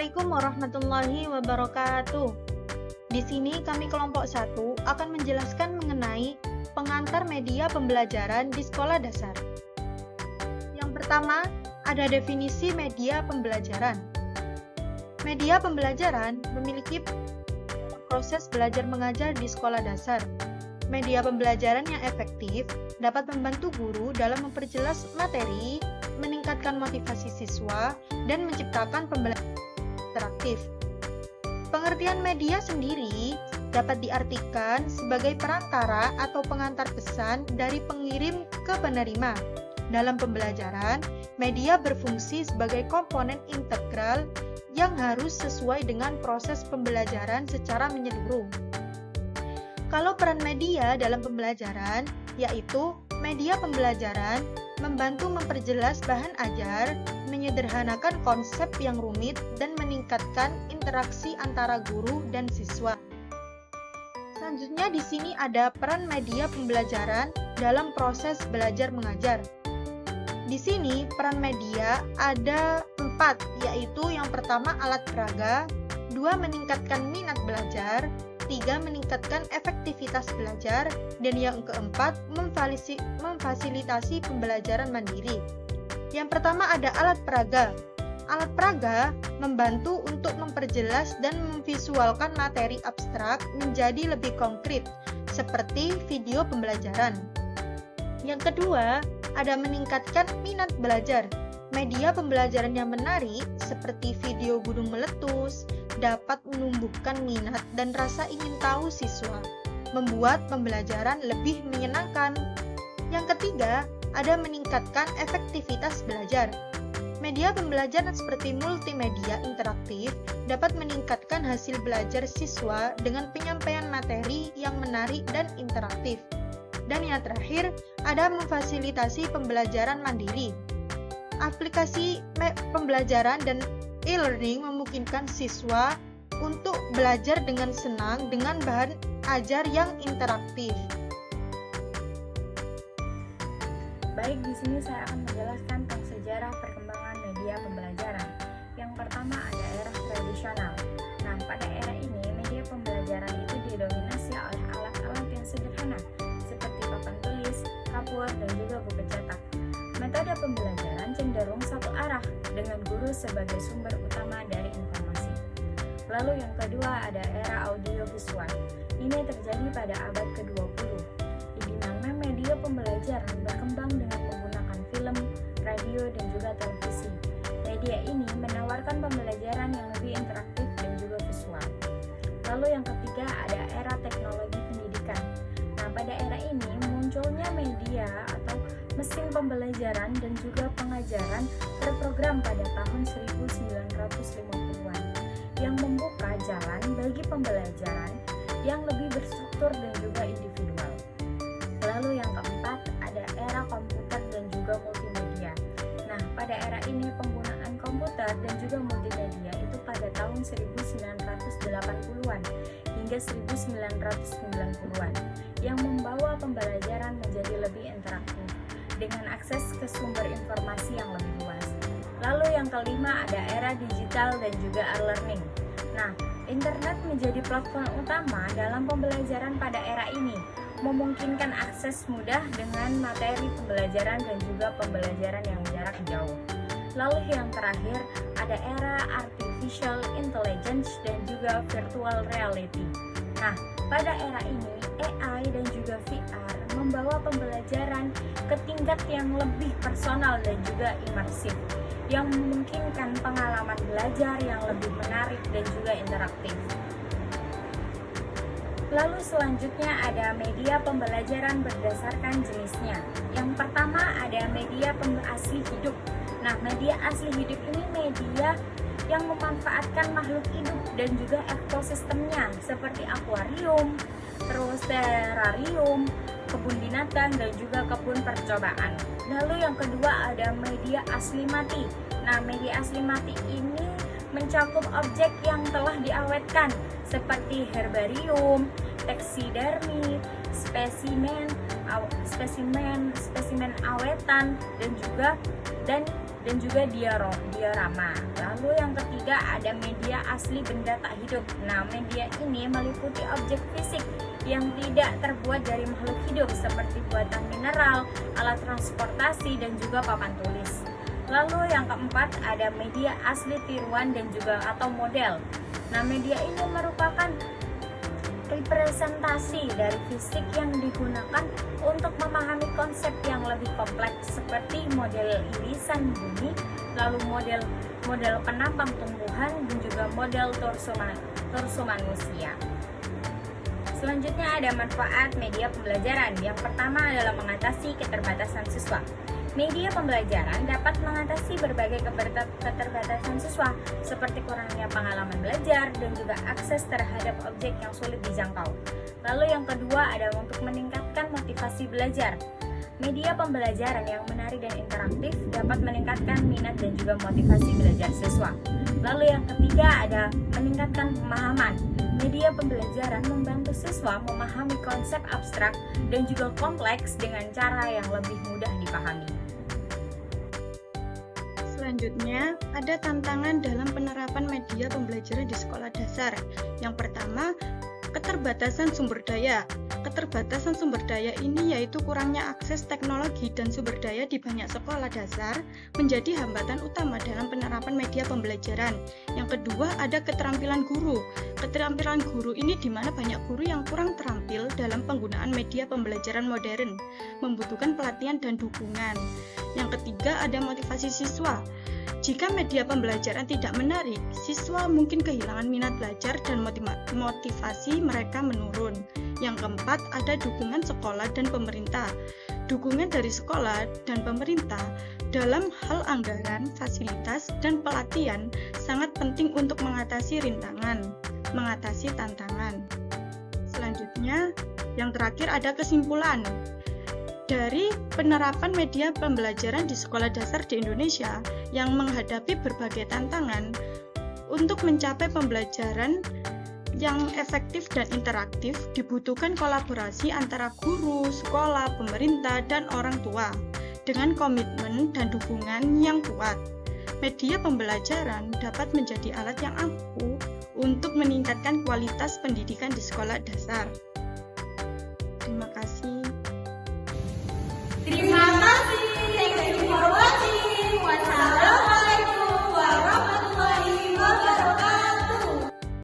Assalamualaikum warahmatullahi wabarakatuh. Di sini kami kelompok 1 akan menjelaskan mengenai pengantar media pembelajaran di sekolah dasar. Yang pertama, ada definisi media pembelajaran. Media pembelajaran memiliki proses belajar mengajar di sekolah dasar. Media pembelajaran yang efektif dapat membantu guru dalam memperjelas materi, meningkatkan motivasi siswa, dan menciptakan pembelajaran interaktif. Pengertian media sendiri dapat diartikan sebagai perantara atau pengantar pesan dari pengirim ke penerima. Dalam pembelajaran, media berfungsi sebagai komponen integral yang harus sesuai dengan proses pembelajaran secara menyeluruh. Kalau peran media dalam pembelajaran, yaitu media pembelajaran membantu memperjelas bahan ajar, menyederhanakan konsep yang rumit, dan meningkatkan interaksi antara guru dan siswa. Selanjutnya di sini ada peran media pembelajaran dalam proses belajar mengajar. Di sini peran media ada 4, yaitu yang pertama alat peraga, 2 meningkatkan minat belajar, 3 meningkatkan efektivitas belajar, dan yang keempat memfasilitasi pembelajaran mandiri. Yang pertama ada alat peraga. Alat peraga membantu untuk memperjelas dan memvisualkan materi abstrak menjadi lebih konkret, seperti video pembelajaran. Yang kedua, ada meningkatkan minat belajar. Media pembelajaran yang menarik, seperti video gunung meletus, dapat menumbuhkan minat dan rasa ingin tahu siswa, membuat pembelajaran lebih menyenangkan. Yang ketiga, ada meningkatkan efektivitas belajar. Media pembelajaran seperti multimedia interaktif dapat meningkatkan hasil belajar siswa dengan penyampaian materi yang menarik dan interaktif. Dan yang terakhir, ada memfasilitasi pembelajaran mandiri. Aplikasi pembelajaran dan e-learning memungkinkan siswa untuk belajar dengan senang dengan bahan ajar yang interaktif. Baik, di sini saya akan menjelaskan tentang sejarah perkembangan media pembelajaran. Yang pertama ada era tradisional. Nah, pada era ini media pembelajaran itu didominasi oleh alat-alat yang sederhana seperti papan tulis, kapur, dan juga buku cetak. Metode pembelajaran cenderung satu arah dengan guru sebagai sumber utama dari informasi. Lalu yang kedua ada era audiovisual. Ini terjadi pada abad ke-20, di mana media pembelajaran berkembang dengan menggunakan film, radio, dan juga televisi. Media ini menawarkan pembelajaran yang lebih interaktif dan juga visual. Lalu yang ketiga ada era teknologi pendidikan. Nah, pada era ini munculnya media atau mesin pembelajaran dan juga pengajaran terprogram pada tahun 1950-an yang membuka jalan bagi pembelajaran yang lebih berstruktur dan juga individual. Lalu yang keempat ada era komputer dan juga multimedia. Nah, pada era ini penggunaan komputer dan juga multimedia itu pada tahun 1980-an hingga 1990-an yang membawa pembelajaran menjadi lebih interaktif dengan akses ke sumber informasi yang lebih luas. Lalu yang kelima ada era digital dan juga e-learning. Nah, internet menjadi platform utama dalam pembelajaran pada era ini, memungkinkan akses mudah dengan materi pembelajaran dan juga pembelajaran yang jarak jauh. Lalu yang terakhir ada era artificial intelligence dan juga virtual reality. Nah, pada era ini AI dan juga VR membawa pembelajaran ke tingkat yang lebih personal dan juga imersif, yang memungkinkan pengalaman belajar yang lebih menarik dan juga interaktif. Lalu selanjutnya ada media pembelajaran berdasarkan jenisnya. Yang pertama ada media asli hidup. Nah, media asli hidup ini media yang memanfaatkan makhluk hidup dan juga ekosistemnya seperti akuarium, terus terrarium, kebun binatang, dan juga kebun percobaan. Lalu yang kedua ada media asli mati. Nah, media asli mati ini mencakup objek yang telah diawetkan seperti herbarium, taksidermi, spesimen awetan, dan dan juga diorama. Lalu yang ketiga ada media asli benda tak hidup. Nah, media ini meliputi objek fisik yang tidak terbuat dari makhluk hidup seperti buatan mineral, alat transportasi, dan juga papan tulis. Lalu yang keempat ada media asli tiruan dan juga atau model. Nah, media ini merupakan representasi dari fisik yang digunakan untuk memahami konsep yang lebih kompleks seperti model irisan bumi, lalu model penampang tumbuhan, dan juga model torso manusia. Selanjutnya ada manfaat media pembelajaran. Yang pertama adalah mengatasi keterbatasan siswa. Media pembelajaran dapat mengatasi berbagai keterbatasan siswa seperti kurangnya pengalaman belajar dan juga akses terhadap objek yang sulit dijangkau. Lalu yang kedua ada untuk meningkatkan motivasi belajar. Media pembelajaran yang menarik dan interaktif dapat meningkatkan minat dan juga motivasi belajar siswa. Lalu yang ketiga ada meningkatkan pemahaman. Media pembelajaran membantu siswa memahami konsep abstrak dan juga kompleks dengan cara yang lebih mudah dipahami. Selanjutnya, ada tantangan dalam penerapan media pembelajaran di sekolah dasar. Yang pertama, keterbatasan sumber daya. Keterbatasan sumber daya ini yaitu kurangnya akses teknologi dan sumber daya di banyak sekolah dasar menjadi hambatan utama dalam penerapan media pembelajaran. Yang kedua, ada keterampilan guru. Keterampilan guru ini di mana banyak guru yang kurang terampil dalam penggunaan media pembelajaran modern, membutuhkan pelatihan dan dukungan. Yang ketiga, ada motivasi siswa. Jika media pembelajaran tidak menarik, siswa mungkin kehilangan minat belajar dan motivasi mereka menurun. Yang keempat, ada dukungan sekolah dan pemerintah. Dukungan dari sekolah dan pemerintah dalam hal anggaran, fasilitas, dan pelatihan sangat penting untuk mengatasi rintangan, mengatasi tantangan. Selanjutnya, yang terakhir ada kesimpulan. Dari penerapan media pembelajaran di sekolah dasar di Indonesia yang menghadapi berbagai tantangan untuk mencapai pembelajaran yang efektif dan interaktif dibutuhkan kolaborasi antara guru, sekolah, pemerintah, dan orang tua dengan komitmen dan dukungan yang kuat. Media pembelajaran dapat menjadi alat yang ampuh untuk meningkatkan kualitas pendidikan di sekolah dasar. Terima kasih. Terima